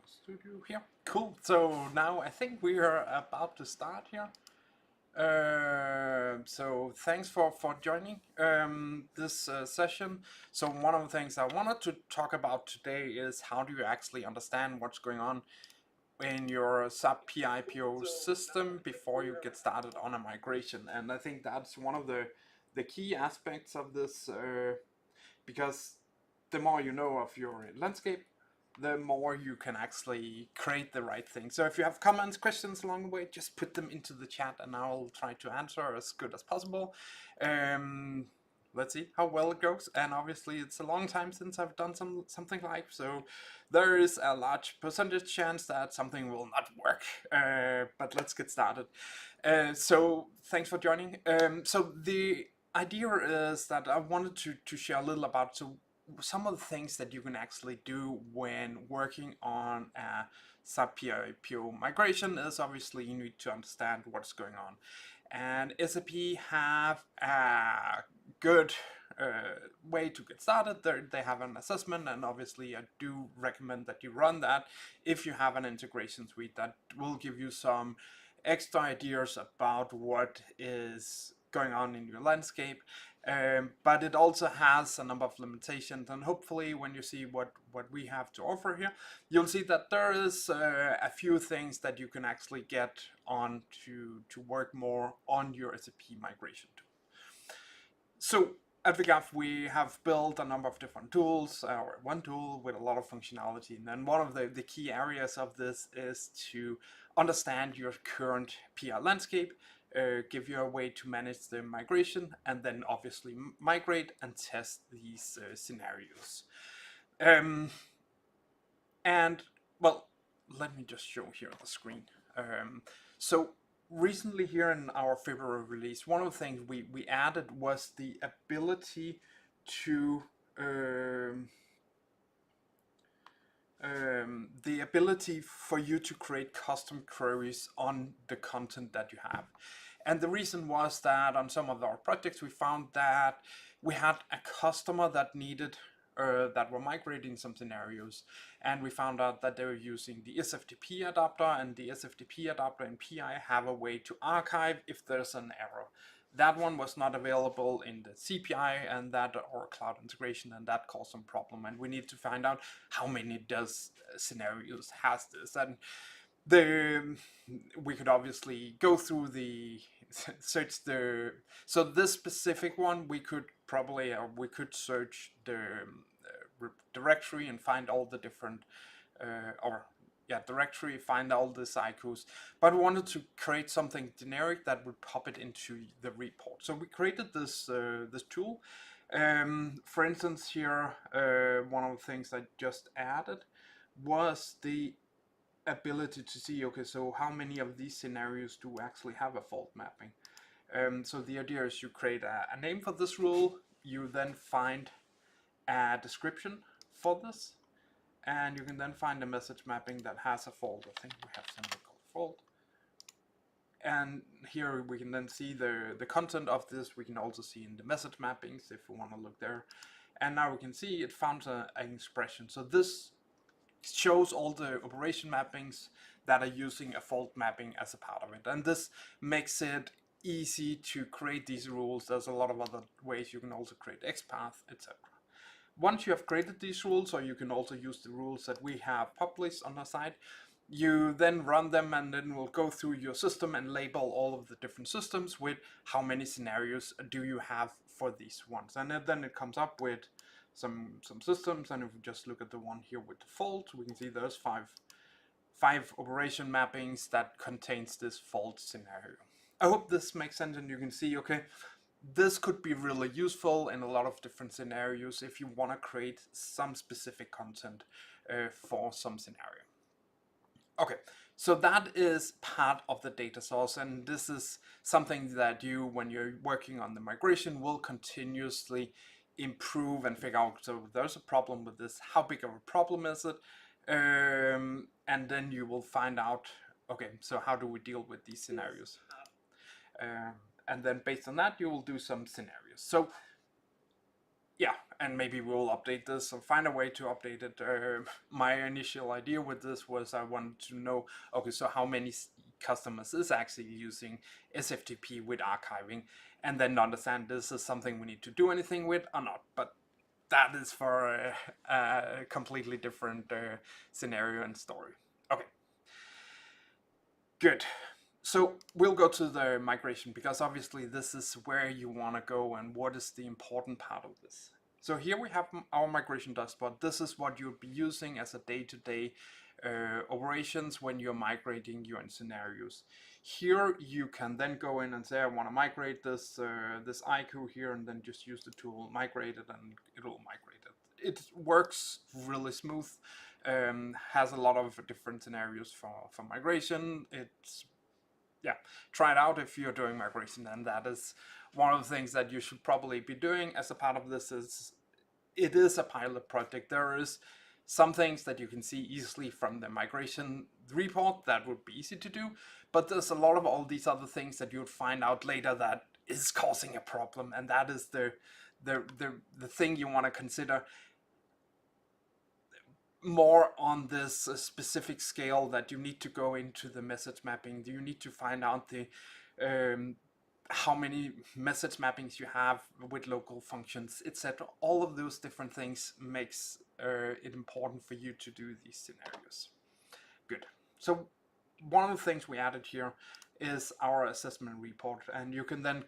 studio here. Cool. So now I think we are about to start here. So thanks for joining this session. So one of the things I wanted to talk about today is how do you actually understand what's going on in your SAP PI system before you get started on a migration. And I think that's one of the key aspects of this because the more you know of your landscape, the more you can actually create the right thing. So if you have comments, questions along the way, just put them into the chat and I'll try to answer as good as possible. Let's see how well it goes. And obviously it's a long time since I've done something like, so there is a large percentage chance that something will not work. But let's get started. So thanks for joining. So the idea is that I wanted to share a little about some of the things that you can actually do when working on a SAP PI migration is obviously you need to understand what's going on. And SAP have a good way to get started. They have an assessment, and obviously I do recommend that you run that if you have an integration suite that will give you some extra ideas about what is going on in your landscape. But it also has a number of limitations, and hopefully when you see what we have to offer here, you'll see that there is a few things that you can actually get on to work more on your SAP migration tool. So at Figaf, we have built a number of different tools, or one tool with a lot of functionality. And then one of the key areas of this is to understand your current PI landscape, give you a way to manage the migration, and then obviously migrate and test these scenarios. And well, let me just show here on the screen. So recently here in our February release, one of the things we added was the ability to for you to create custom queries on the content that you have. And the reason was that on some of our projects we found that we had a customer that needed that were migrating some scenarios, and we found out that they were using the SFTP adapter, and the SFTP adapter in PI have a way to archive if there's an error. That one was not available in the CPI and that or cloud integration, and that caused some problem, and we need to find out how many scenarios has this. And we could obviously go through the search the, so this specific one we could probably, or we could search the directory and find all the different directory, find all the cycles, but we wanted to create something generic that would pop it into the report. So we created this this tool. For instance here, one of the things I just added was the ability to see, okay, so how many of these scenarios do actually have a fault mapping? So the idea is you create a name for this rule, you then find a description for this, and you can then find a message mapping that has a fault. I think we have something called fault. And here we can then see the content of this. We can also see in the message mappings if we want to look there. And now we can see it found an expression. So this shows all the operation mappings that are using a fault mapping as a part of it. And this makes it easy to create these rules. There's a lot of other ways. You can also create XPath, etc. Once you have created these rules, or you can also use the rules that we have published on our site, you then run them, and then we'll go through your system and label all of the different systems with how many scenarios do you have for these ones. And then it comes up with some systems, and if we just look at the one here with the fault, we can see there's five operation mappings that contains this fault scenario. I hope this makes sense, and you can see, okay, this could be really useful in a lot of different scenarios if you want to create some specific content for some scenario. Okay, so that is part of the data source, and this is something that you, when you're working on the migration, will continuously improve and figure out. So there's a problem with this, how big of a problem is it? And then you will find out, okay, so how do we deal with these scenarios? And then based on that, you will do some scenarios. So yeah, and maybe we'll update this or find a way to update it. My initial idea with this was I wanted to know, okay, so how many customers is actually using SFTP with archiving, and then understand this is something we need to do anything with or not. But that is for a completely different scenario and story. Okay, good. So we'll go to the migration because obviously this is where you want to go and what is the important part of this. So here we have our migration dashboard. This is what you'll be using as a day-to-day operations when you're migrating your scenarios. Here you can then go in and say I want to migrate this this IQ here, and then just use the tool migrate it, and it will migrate it. It works really smooth. Has a lot of different scenarios for migration. It's yeah, try it out if you're doing migration, and that is one of the things that you should probably be doing as a part of this. Is it is a pilot project. There is some things that you can see easily from the migration report that would be easy to do, but there's a lot of all these other things that you would find out later that is causing a problem, and that is the thing you want to consider more on this specific scale, that you need to go into the message mapping. You need to find out the how many message mappings you have with local functions, etc. All of those different things makes it important for you to do these scenarios. Good. So one of the things we added here is our assessment report, and you can then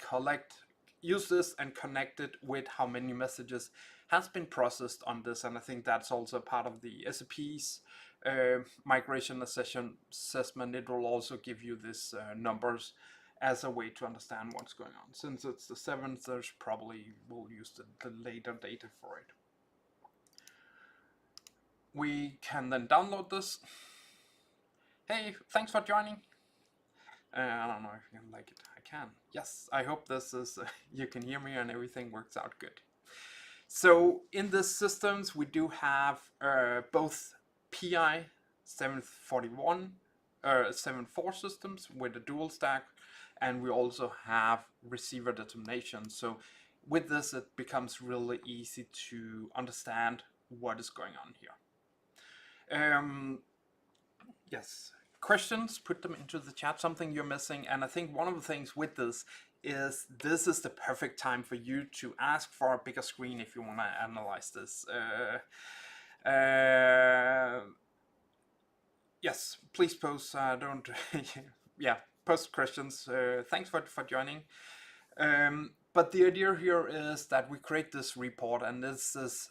use this and connect it with how many messages has been processed on this. And I think that's also part of the SAP's migration assessment. It will also give you this numbers as a way to understand what's going on. Since it's the 7th, there's probably we'll use the later data for it. We can then download this. Hey, thanks for joining. I don't know if you can like it. I can. Yes, I hope this is you can hear me and everything works out good. So in the systems, we do have both PI 741, 74 systems with a dual stack, and we also have receiver determination. So with this, it becomes really easy to understand what is going on here. Yes, questions, put them into the chat, something you're missing. And I think one of the things with this is the perfect time for you to ask for a bigger screen if you want to analyze this. Yes, please post, don't, yeah, post questions. Thanks for joining. But the idea here is that we create this report, and this is,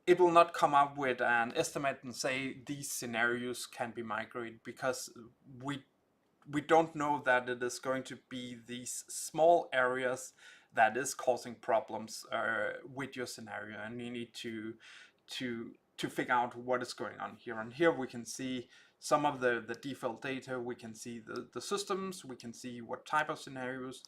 it will not come up with an estimate and say these scenarios can be migrated, because we don't know that it is going to be these small areas that is causing problems with your scenario, and you need to figure out what is going on here. And here we can see some of the default data. We can see the systems. We can see what type of scenarios.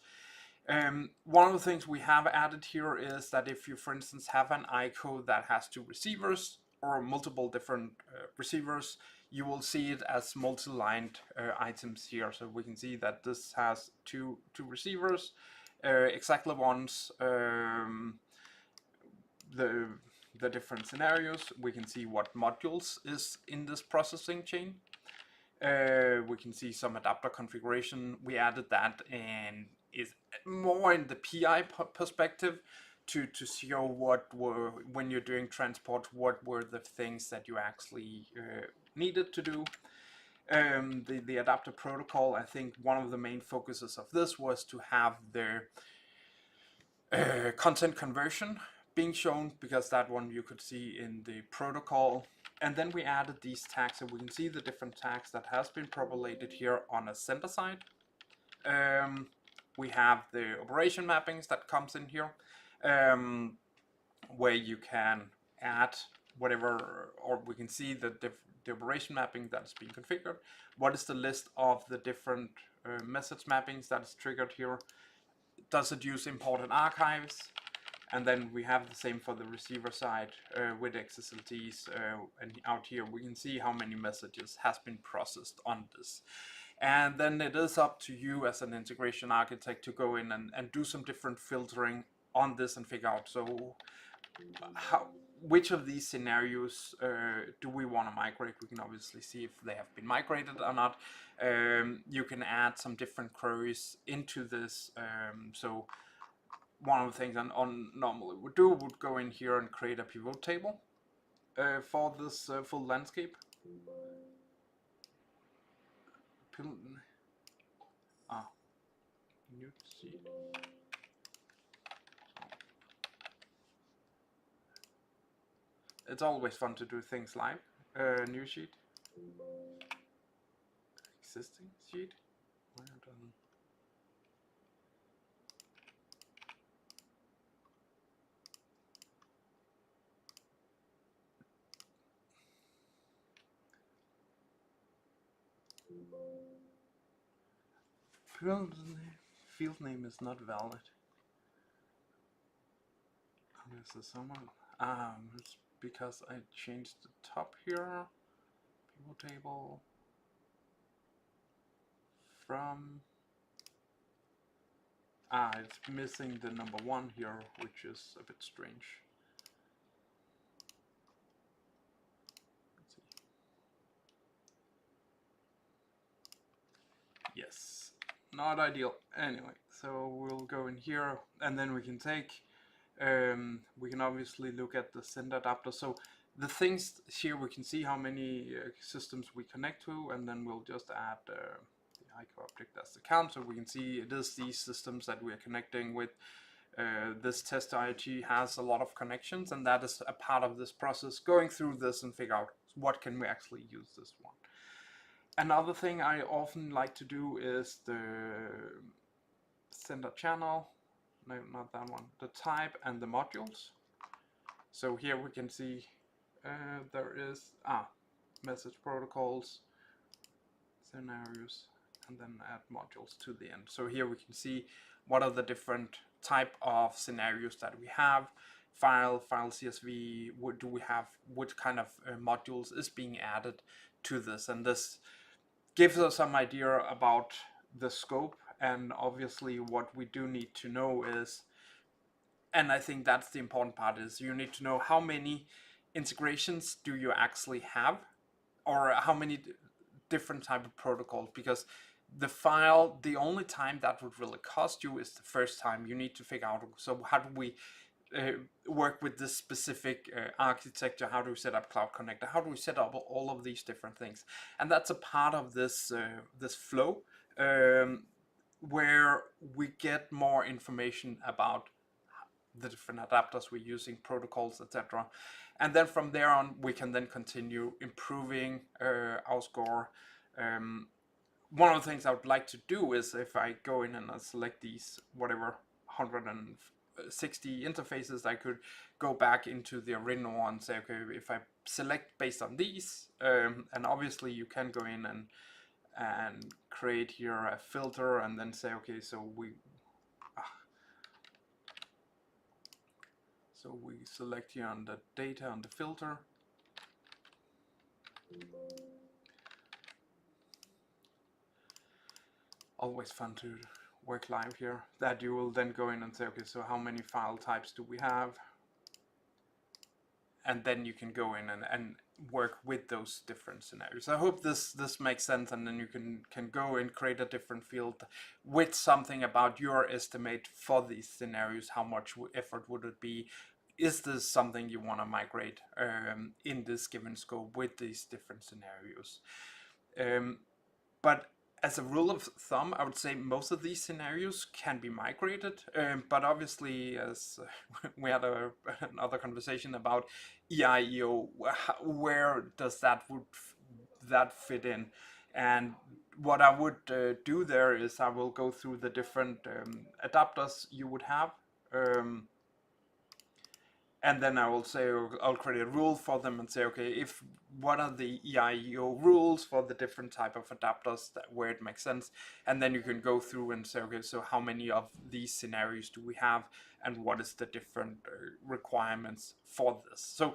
One of the things we have added here is that if you, for instance, have an ICO that has 2 receivers or multiple different receivers, you will see it as multi-lined items here. So we can see that this has two receivers, exactly ones, the different scenarios. We can see what modules is in this processing chain. We can see some adapter configuration. We added that and is more in the PI perspective to show what were, when you're doing transport, what were the things that you actually needed to do. The adapter protocol, I think one of the main focuses of this was to have their content conversion being shown, because that one you could see in the protocol. And then we added these tags, so we can see the different tags that has been populated here on a sender side. We have the operation mappings that comes in here, where you can add whatever, or we can see the operation mapping that is being configured. What is the list of the different message mappings that is triggered here? Does it use imported archives? And then we have the same for the receiver side with XSLTs, and out here we can see how many messages has been processed on this. And then it is up to you as an integration architect to go in and do some different filtering on this and figure out, so which of these scenarios do we want to migrate. We can obviously see if they have been migrated or not. You can add some different queries into this. So one of the things on normally would do would go in here and create a pivot table for this full landscape. New sheet. It's always fun to do things live. New sheet. Existing sheet. Where doesn't field name is not valid. This is someone. It's because I changed the top here. Pivot table from. It's missing the number 1 here, which is a bit strange. Let's see. Yes, not ideal. Anyway, so we'll go in here, and then we can take. We can obviously look at the send adapter. So the things here, we can see how many systems we connect to, and then we'll just add the ICO object as the count, so we can see it is these systems that we are connecting with. This test IoT has a lot of connections, and that is a part of this process, going through this and figure out what can we actually use this one. Another thing I often like to do is the sender channel. No, not that one. The type and the modules. So here we can see there is message protocols, scenarios, and then add modules to the end. So here we can see what are the different type of scenarios that we have. File CSV, what do we have, what kind of modules is being added to this, and this gives us some idea about the scope. And obviously what we do need to know is, and I think that's the important part, is you need to know how many integrations do you actually have, or how many different type of protocols, because the file, the only time that would really cost you is the first time. You need to figure out, so how do we work with this specific architecture, how do we set up Cloud Connector, how do we set up all of these different things. And that's a part of this this flow where we get more information about the different adapters we're using, protocols, etc. And then from there on, we can then continue improving our score. One of the things I would like to do is, if I go in and I select these, whatever, 160 interfaces, I could go back into the original one and say, okay, if I select based on these, and obviously you can go in and create here a filter and then say, okay, so we select here on the data on the filter. Always fun to work live here. That you will then go in and say, okay, so how many file types do we have? And then you can go in and work with those different scenarios. I hope this makes sense, and then you can go and create a different field with something about your estimate for these scenarios. How much effort would it be? Is this something you want to migrate in this given scope with these different scenarios? But as a rule of thumb, I would say most of these scenarios can be migrated, but obviously, as we had another conversation about EIEO, where does that fit in? And what I would do there is I will go through the different adapters you would have. And then I will say, I'll create a rule for them and say, okay, what are the EIEO rules for the different type of adapters where it makes sense? And then you can go through and say, okay, so how many of these scenarios do we have, and what is the different requirements for this? So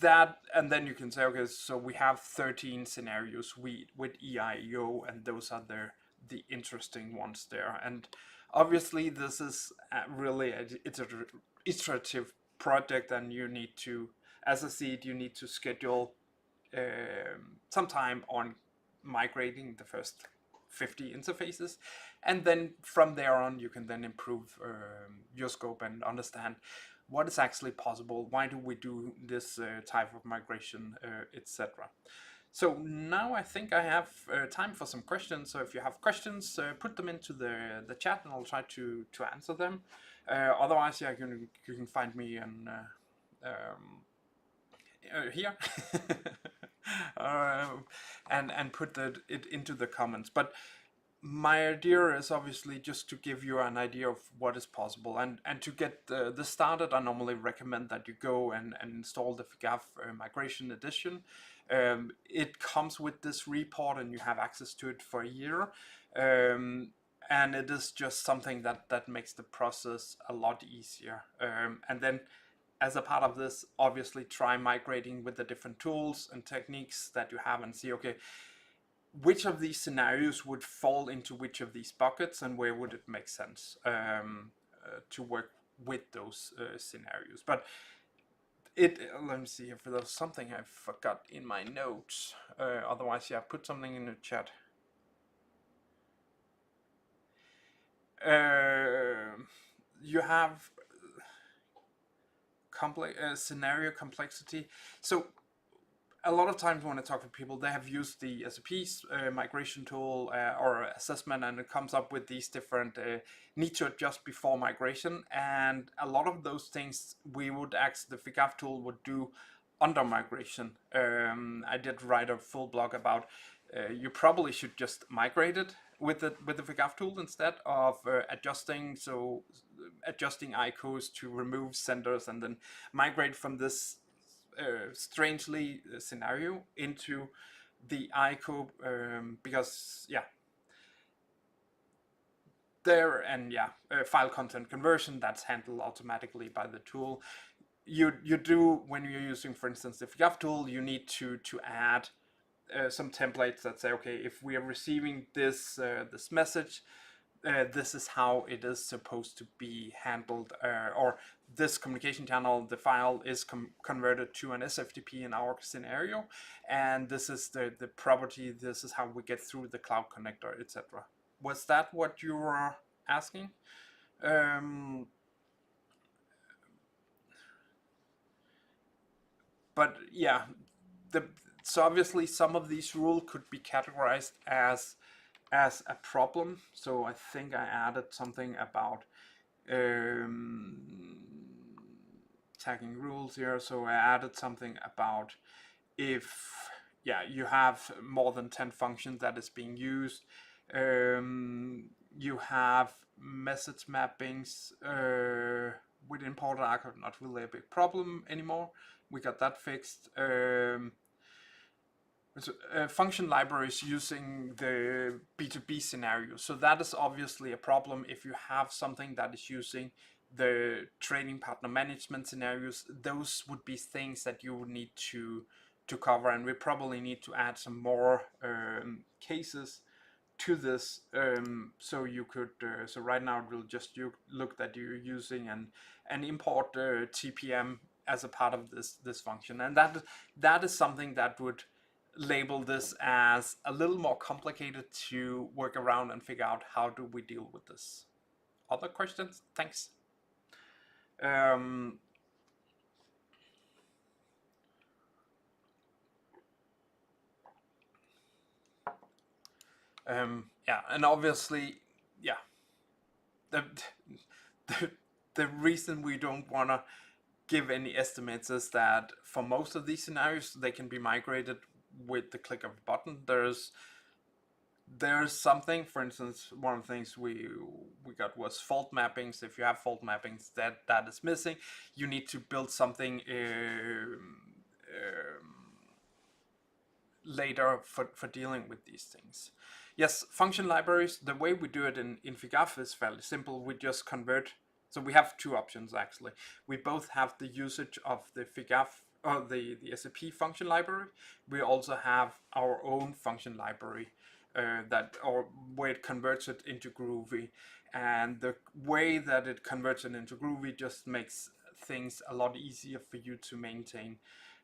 that, and then you can say, okay, so we have 13 scenarios with EIEO, and those are the interesting ones there. And obviously this is really it's an iterative project, and you need to, as I see it, you need to schedule some time on migrating the first 50 interfaces, and then from there on you can then improve your scope and understand what is actually possible, why do we do this type of migration, etc. So now I think I have time for some questions. So if you have questions, put them into the chat, and I'll try to answer them. Otherwise, yeah, you can find me in here. And put it into the comments. But my idea is obviously just to give you an idea of what is possible, and to get this started, I normally recommend that you go and install the Figaf migration edition. It comes with this report, and you have access to it for a year, and it is just something that makes the process a lot easier. And then as a part of this, obviously try migrating with the different tools and techniques that you have, and see, okay, which of these scenarios would fall into which of these buckets, and where would it make sense to work with those scenarios. But let me see if there's something I forgot in my notes. Otherwise, yeah, put something in the chat. You have scenario complexity. So a lot of times when I talk to people, they have used the SAP's migration tool or assessment, and it comes up with these different need to adjust before migration. And a lot of those things the Figaf tool would do under migration. I did write a full blog about you probably should just migrate it with the Figaf tool instead of adjusting ICOs to remove senders, and then migrate from this strangely scenario into the ICO, because file content conversion, that's handled automatically by the tool. You do, when you're using, for instance, the Figaf tool, you need to add some templates that say, okay, if we are receiving this this message, this is how it is supposed to be handled, or this communication channel, the file is converted to an SFTP in our scenario, and this is the property, this is how we get through the cloud connector, etc. Was that what you were asking? But yeah, so obviously some of these rules could be categorized as a problem. So I think I added something about tagging rules here. So I added something about if you have more than 10 functions that is being used, you have message mappings with imported archive, not really a big problem anymore. We got that fixed. Function libraries using the B2B scenario. So that is obviously a problem if you have something that is using the training partner management scenarios. Those would be things that you would need to cover, and we probably need to add some more cases to this. So you could, so right now it will just look that you're using an import TPM as a part of this function, and that is something that would label this as a little more complicated to work around and figure out how do we deal with this. Other questions? Thanks. And obviously, the reason we don't want to give any estimates is that for most of these scenarios, they can be migrated with the click of a button. There's something, for instance, one of the things we got was fault mappings. If you have fault mappings that is missing, you need to build something later for dealing with these things. Yes, function libraries, the way we do it in Figaf is fairly simple. We just convert. So we have two options actually. We both have the usage of the Figaf or the SAP function library. We also have our own function library where it converts it into Groovy. And the way that it converts it into Groovy just makes things a lot easier for you to maintain.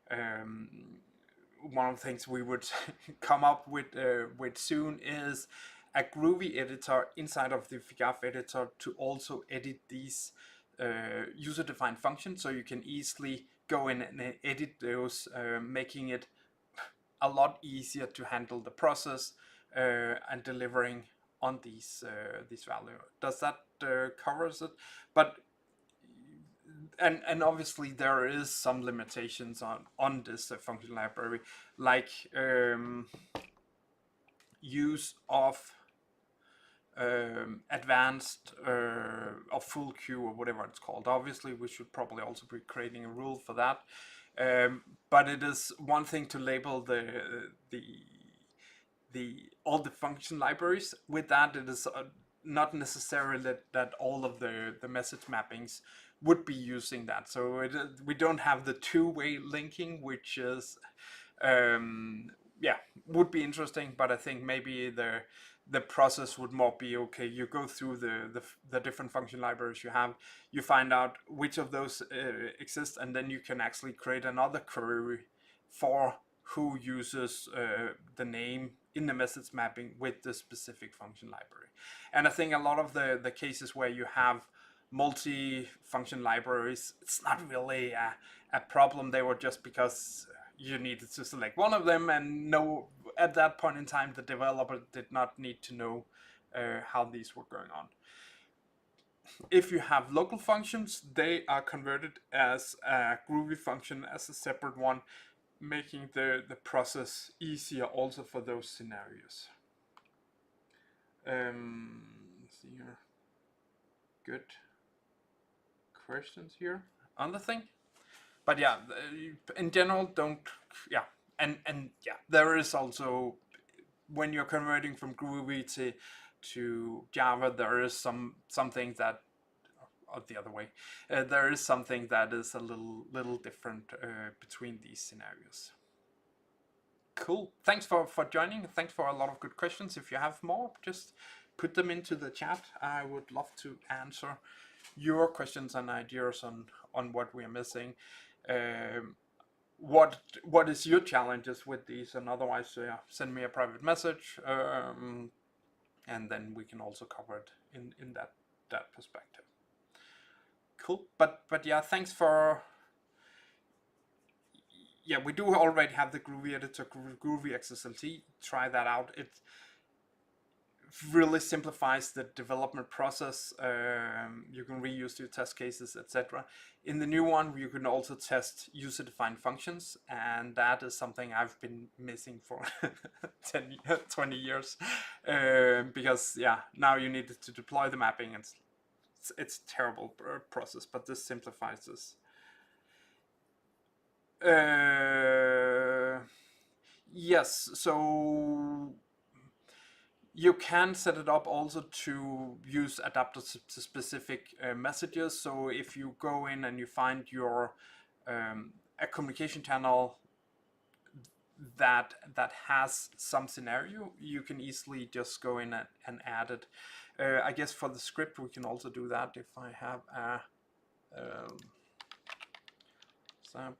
One of the things we would come up with soon is a Groovy editor inside of the Figaf editor to also edit these user-defined functions, so you can easily go in and edit those, making it a lot easier to handle the process and delivering on these values. Does that covers it? But and obviously there is some limitations on this function library, like use of advanced or full queue or whatever it's called. Obviously, we should probably also be creating a rule for that. But it is one thing to label all the function libraries. With that, it is not necessarily that all of the message mappings would be using that. So we don't have the two-way linking, which is yeah, would be interesting. But I think maybe the process would more be, okay, you go through the different function libraries you have, you find out which of those exist, and then you can actually create another query for who uses the name in the message mapping with the specific function library. And I think a lot of the cases where you have multi-function libraries, it's not really a problem. They were just because you needed to select one of them, and at that point in time the developer did not need to know how these were going on. If you have local functions, they are converted as a Groovy function, as a separate one, making the process easier also for those scenarios. Let's see here. Good questions here on the thing. But yeah, in general, and yeah, there is also, when you're converting from Groovy to Java, there is something that, or the other way, there is something that is a little different between these scenarios. Cool. Thanks for joining. Thanks for a lot of good questions. If you have more, just put them into the chat. I would love to answer your questions and ideas on what we are missing. What is your challenges with these? And otherwise, send me a private message, and then we can also cover it in that perspective. Cool. But yeah, thanks for. Yeah, we do already have the Groovy editor, Groovy XSLT. Try that out. It really simplifies the development process. You can reuse your test cases, etc. In the new one, you can also test user-defined functions, and that is something I've been missing for 20 years, because yeah, now you need to deploy the mapping. It's a terrible process, but this simplifies this. Yes, so you can set it up also to use adapters to specific messages. So if you go in and you find your a communication channel that has some scenario, you can easily just go in and add it. I guess for the script we can also do that. If I have a SAP,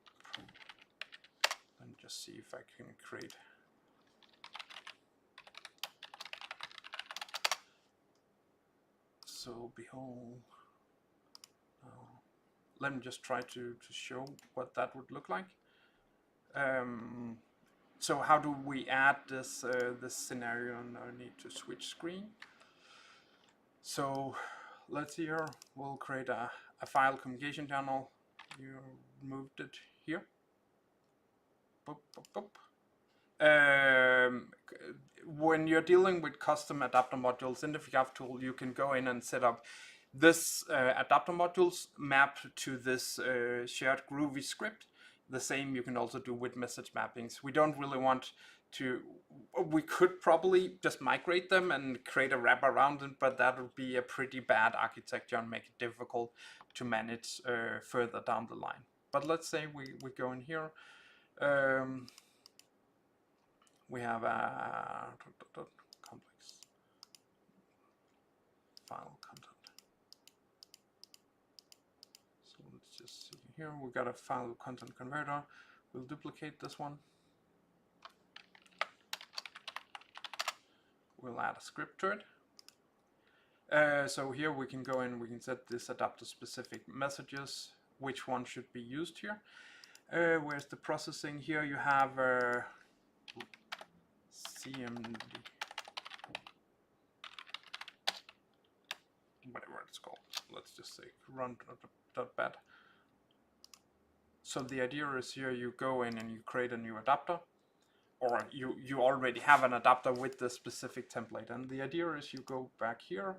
let me just see if I can create. So behold, let me just try to show what that would look like. So how do we add this this scenario? And I need to switch screen. So let's see here. We'll create a file communication channel. You moved it here. Boop, boop, boop. When you're dealing with custom adapter modules in the Figaf tool, you can go in and set up this adapter modules map to this shared Groovy script. The same you can also do with message mappings. We don't really want to, we could probably just migrate them and create a wrap around it, but that would be a pretty bad architecture and make it difficult to manage further down the line. But let's say we go in here. We have a complex file content. So let's just see here, we got a file content converter. We'll duplicate this one. We'll add a script to it. So here we can go in, we can set this adapter specific messages, which one should be used here. Where's the processing? Here you have CMD, whatever it's called. Let's just say run.bat. So the idea is here you go in and you create a new adapter, or you already have an adapter with the specific template. And the idea is you go back here,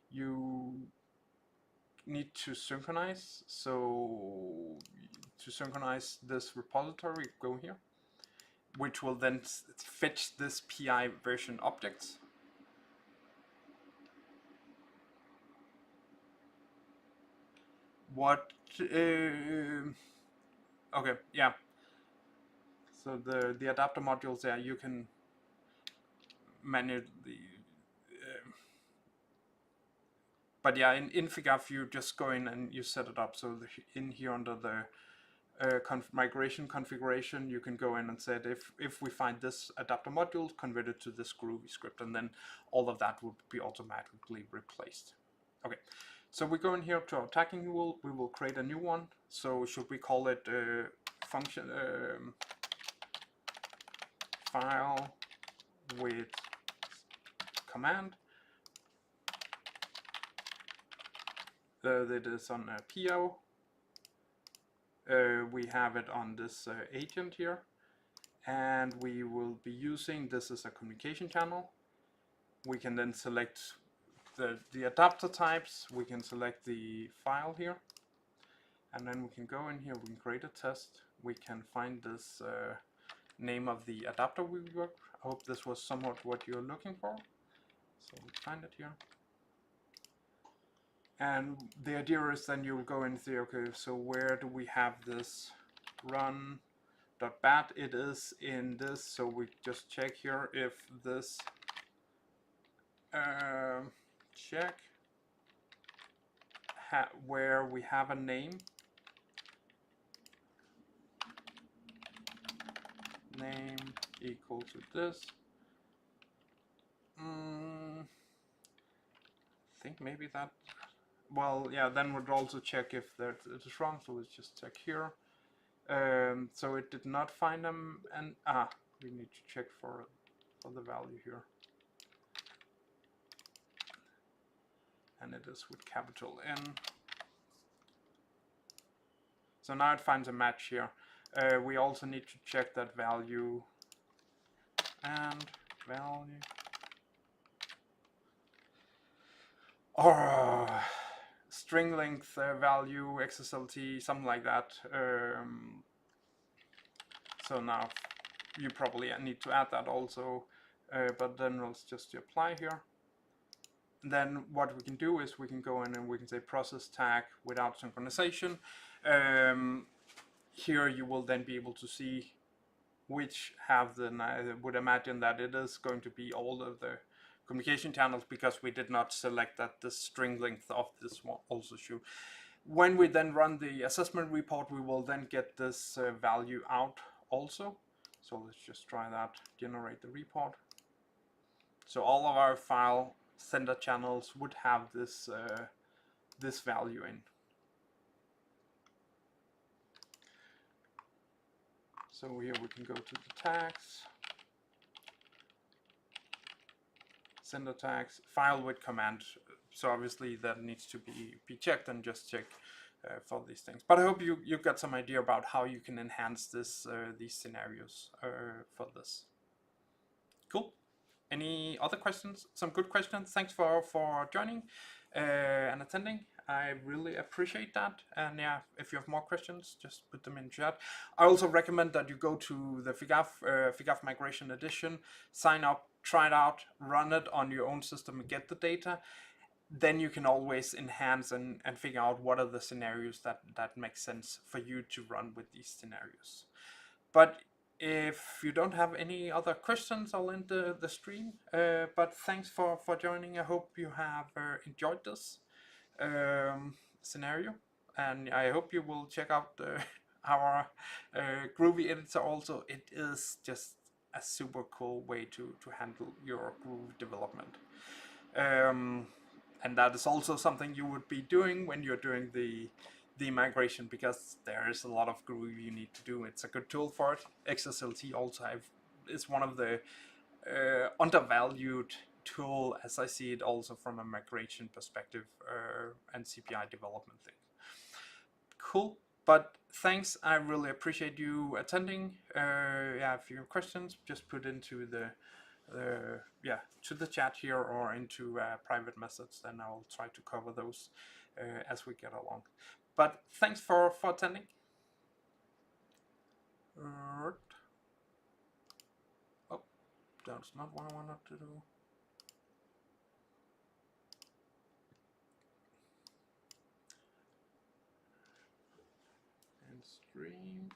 you need to synchronize. So to synchronize this repository, go here, which will then fetch this PI version objects. What? Okay, yeah. So the adapter modules there, you can manage the. But yeah, in Figaf you just go in and you set it up. So in here under the migration configuration, you can go in and say if we find this adapter module, convert it to this Groovy script, and then all of that will be automatically replaced. Okay, so we go in here to our tagging rule. We will create a new one. So should we call it function file with command? That is on PO. We have it on this agent here, and we will be using this as a communication channel. We can then select the adapter types. We can select the file here, and then we can go in here, we can create a test. We can find this name of the adapter we work. I hope this was somewhat what you're looking for. So we find it here. And the idea is then you'll go and say, okay, so where do we have this run.bat? It is in this, so we just check here if this check where we have a name equal to this. I think maybe that. Well, yeah, then we'd also check if it is wrong, so let's just check here. So it did not find them, and we need to check for the value here. And it is with capital N. So now it finds a match here. We also need to check that value and value. Or string length value, XSLT, something like that. So now you probably need to add that also, but then let's just apply here. And then what we can do is we can go in and we can say process tag without synchronization. Here you will then be able to see which have the, I would imagine that it is going to be all of the communication channels, because we did not select that the string length of this one also should. When we then run the assessment report, we will then get this value out also. So let's just try that, generate the report. So all of our file sender channels would have this this value in. So here we can go to the tags, sender tags, file with command. So obviously that needs to be checked, and just check for these things. But I hope you got some idea about how you can enhance this these scenarios for this. Cool. Any other questions? Some good questions. Thanks for joining and attending. I really appreciate that. And yeah, if you have more questions, just put them in chat. I also recommend that you go to the Figaf Migration Edition, sign up, try it out, run it on your own system and get the data. Then you can always enhance and figure out what are the scenarios that make sense for you to run with these scenarios. But if you don't have any other questions, I'll end the stream. But thanks for joining. I hope you have enjoyed this scenario. and I hope you will check out our Groovy editor also. It is just a super cool way to handle your Groovy development. And that is also something you would be doing when you're doing the migration, because there is a lot of Groovy you need to do. It's a good tool for it. XSLT also is one of the undervalued tool, as I see it, also from a migration perspective and CPI development thing. Cool. But thanks, I really appreciate you attending. Yeah, if you have questions, just put into to the chat here or into private message, then I'll try to cover those as we get along. But thanks for attending. Oh, that's not what I wanted to do. And stream.